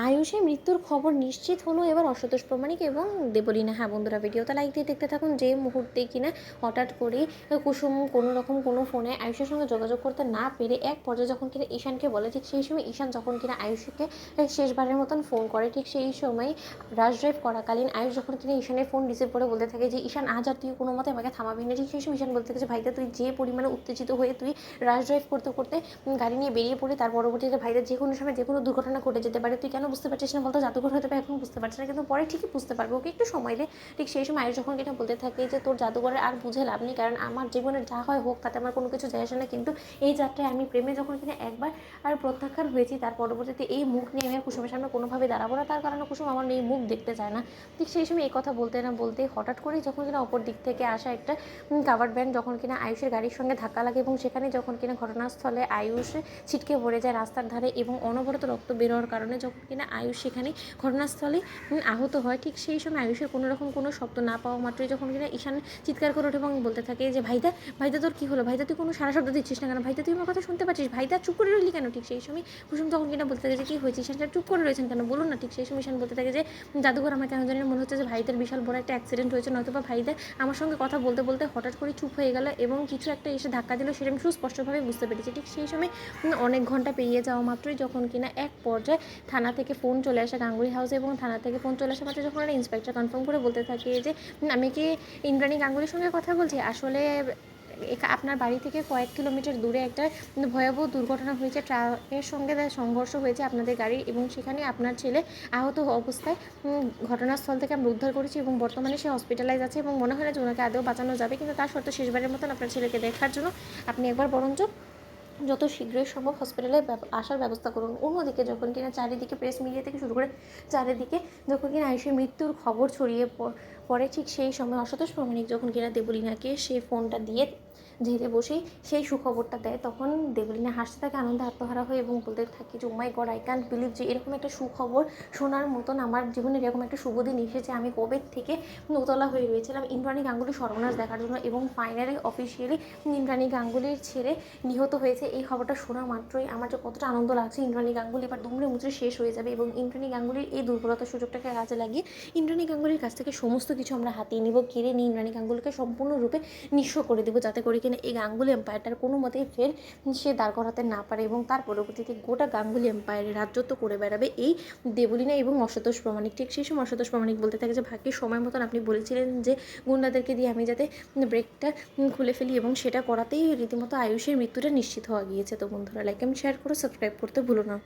আয়ুষের মৃত্যুর খবর নিশ্চিত হলো এবার অসন্তোষ প্রামাণিক এবং দেবলীনা। হ্যাঁ বন্ধুরা, ভিডিওটা লাইক দিয়ে দেখতে থাকুন। যে মুহূর্তে কিনা হঠাৎ করে কুসুম কোনো রকম কোনো ফোনে আয়ুষের সঙ্গে যোগাযোগ করতে না পেরে এক পর্যায়ে যখন কিনা ঈশানকে বলে, ঠিক সেই সময় ঈশান যখন কিনা আয়ুষকে শেষবারের মতন ফোন করে, ঠিক সেই সময় রাশ ড্রাইভ করাকালীন আয়ুষ যখন কিনা ঈশানের ফোন রিসিভ করে বলতে থাকে যে ঈশান আজ আর তুই কোনো মতে আমাকে থামাবি না। ঠিক সেই সময় ঈশান বলতে থাকে যে ভাইদা তুই যে পরিমাণে উত্তেজিত হয়ে তুই রাশ ড্রাইভ করতে করতে গাড়ি নিয়ে বেরিয়ে পড়ে, তার পরবর্তীতে ভাইদা যে কোনো সময় যে কোনো দুর্ঘটনা ঘটে যেতে পারে, তুই কেন বুঝতে পারছিস না বলতো? জাদুঘর হতে পারে এখন বুঝতে পারছিস না, কিন্তু পরে ঠিকই বুঝতে পারবো, ওকে একটু সময় দে। ঠিক সেই সময় আয়ুষ যখন কিনা বলতে থাকে যে তোর জাদুঘরের আর বুঝে লাভ নেই, কারণ আমার জীবনে যা হয় হোক তাতে আমার কোনো কিছু যায় আসে না, কিন্তু এই যাত্রায় আমি প্রেমে যখন কিনা একবার আর প্রত্যাখ্যান হয়েছি, তার পরবর্তীতে এই মুখ নিয়ে আমি আর কুসুমের সামনে কোনোভাবে দাঁড়াবো না, তার কারণে কুসুম আমার এই মুখ দেখতে চায় না। ঠিক সেই সময় এই কথা বলতে না বলতে হঠাৎ করেই যখন কিনা অপর দিক থেকে আসা একটা কাভার্ড ভ্যান যখন কিনা আয়ুষের গাড়ির সঙ্গে ধাক্কা লাগে, এবং সেখানে যখন কিনা ঘটনাস্থলে আয়ুষ ছিটকে পড়ে যায় রাস্তার ধারে, এবং অনবরত রক্ত বেরোয়ার কারণে যখন কিনা আয়ুষ সেখানে ঘটনাস্থলে আহত হয়। ঠিক সেই সময় আয়ুষের কোনো রকম কোনো শব্দ না পাওয়া মাত্রই যখন কিনা ঈশান চিৎকার করে ওঠে এবং বলতে থাকে যে ভাইদা, ভাইদা তোর কী হলো? ভাইদা তুই কোনো সারা শব্দ দিচ্ছিস না কেন? ভাইদা তুই আমার কথা শুনতে পাচ্ছিস? ভাইদা চুপ করে রইলি কেন? ঠিক সেই সময় কুসুম তখন কিনা বলতে থাকে যে কী হয়েছে ঈশান, চুপ করে রয়েছেন কেন বলুন না। ঠিক সেই সময় ঈশান বলতে থাকে যে জাদুঘর আমার কেন জানি মনে হচ্ছে যে ভাইদের বিশাল বড় একটা অ্যাক্সিডেন্ট হয়েছে, নয়তো বা ভাইদা আমার সঙ্গে কথা বলতে বলতে হঠাৎ করে চুপ হয়ে গেল এবং কিছু একটা এসে ধাক্কা দিল, সেটা আমি সুস্পষ্টভাবে বুঝতে পেরেছি। ঠিক সেই সময় অনেক ঘন্টা পেরিয়ে যাওয়া মাত্রই যখন কিনা এক পর্যায়ে থানা থেকে ফোন চলে আসে গাঙ্গুলি হাউসে, এবং থানা থেকে ফোন চলে আসা মাত্র যখন একটা ইন্সপেক্টর কনফার্ম করে বলতে থাকে যে আমি কি ইন্দ্রাণী গাঙ্গুলির সঙ্গে কথা বলছি? আসলে আপনার বাড়ি থেকে কয়েক কিলোমিটার দূরে একটা ভয়াবহ দুর্ঘটনা হয়েছে, ট্রাকের সঙ্গে সংঘর্ষ হয়েছে আপনাদের গাড়ির, এবং সেখানে আপনার ছেলে আহত অবস্থায় ঘটনাস্থল থেকে আমরা উদ্ধার করেছি, এবং বর্তমানে সে হসপিটালাইজ আছে, এবং মনে হয় না যে ওনাকে আদৌ বাঁচানো যাবে, কিন্তু তার সত্ত্বেও শেষবারের মতন আপনার ছেলেকে দেখার জন্য আপনি একবার বরঞ্চ যত শীঘ্রই সম্ভব হসপিটালে আসার ব্যবস্থা করুন। অন্যদিকে যখন কিনা চারিদিকে প্রেস মিডিয়া থেকে শুরু করে চারিদিকে যখন কিনা আয়ুষের মৃত্যুর খবর ছড়িয়ে পড়ে, ঠিক সেই সময় অসন্তোষ প্রামাণিক যখন কিনা দেবলীনাকে সেই ফোনটা দিয়ে ধীরে বসেই সেই সুখবরটা দেয়, তখন দেবলীনা হাসতে থাকে আনন্দে আত্মহারা হয়ে এবং বলতে থাকে যে ও মাই গড, আই ক্যান্ট বিলিভ যে এরকম একটা সুখবর শোনার মতন আমার জীবনে এরকম একটা শুভ দিন এসেছে। আমি কবে থেকে উতলা হয়ে রয়েছিলাম ইন্দ্রাণী গাঙ্গুলির সর্বনাশ দেখার জন্য, এবং ফাইনালি অফিসিয়ালি ইন্দ্রাণী গাঙ্গুলির ছেলে নিহত হয়েছে। এই খবরটা শোনা মাত্রই আমার যে কতটা আনন্দ লাগছে, ইন্দ্রাণী গাঙ্গুলি এবার দুমড়ে মুচড়ে শেষ হয়ে যাবে, এবং ইন্দ্রাণী গাঙ্গুলির এই দুর্বলতার সুযোগটাকে কাজে লাগিয়ে ইন্দ্রাণী গাঙ্গুলির কাছ থেকে সমস্ত কিছু আমরা হাতিয়ে নিব, কেড়ে নিয়ে ইন্দ্রাণী গাঙ্গুলিকে সম্পূর্ণরূপে নিঃস্ব করে দেবো, যাতে করে কিনা এই গাঙ্গুলি এম্পায়ারটার কোনো মতেই ফের সে দাঁড় করাতে না পারে, এবং তার পরবর্তীতে গোটা গাঙ্গুলি এম্পায়ারে রাজত্ব করে বেড়াবে এই দেবলীনা এবং অসন্তোষ প্রামাণিক। ঠিক সেই সময় অসন্তোষ প্রামাণিক বলতে থাকে যে ভাগ্যের সময় মতন আপনি বলেছিলেন যে গুন্ডাদেরকে দিয়ে আমি যাতে ব্রেকটা খুলে ফেলি, এবং সেটা করাতেই রীতিমতো আয়ুষের মৃত্যুটা নিশ্চিত হওয়া গিয়েছে। তো বন্ধুরা, লাইক এন্ড শেয়ার করো, সাবস্ক্রাইব করতে ভুলো না।